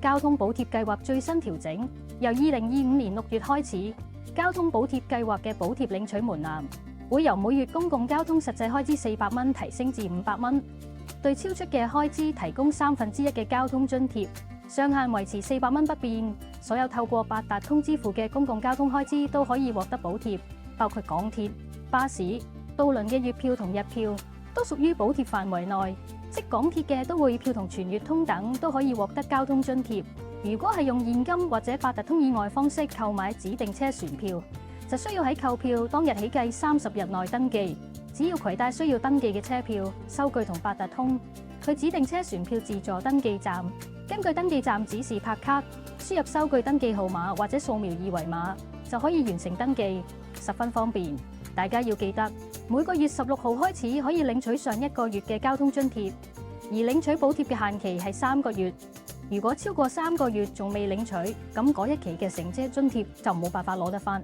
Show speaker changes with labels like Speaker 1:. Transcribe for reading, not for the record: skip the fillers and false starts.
Speaker 1: 交通補貼計劃最新調整，由2025年6月開始，交通補貼計劃嘅補貼領取門檻會由每月公共交通實際開支400蚊提升至500蚊，對超出嘅開支提供1/3嘅交通津貼，上限維持400蚊不變。所有透過八達通支付嘅公共交通開支都可以獲得補貼，包括港鐵、巴士、渡輪嘅月票同日票都屬於補貼範圍內，即港鐵嘅都會票同全月通等都可以獲得交通津貼。如果係用現金或者八達通以外方式購買指定車船票，就需要喺購票當日起計30日內登記，只要攜帶需要登記嘅車票、收據同八達通，去指定車船票自助登記站，根據登記站指示拍卡，輸入收據登記號碼或者掃描二維碼，就可以完成登記，十分方便。大家要記得，每個月16號開始可以領取上一個月嘅交通津貼，而領取補貼嘅限期係3個月。如果超過3個月仲未領取，咁嗰一期嘅乘車津貼就冇辦法攞得返。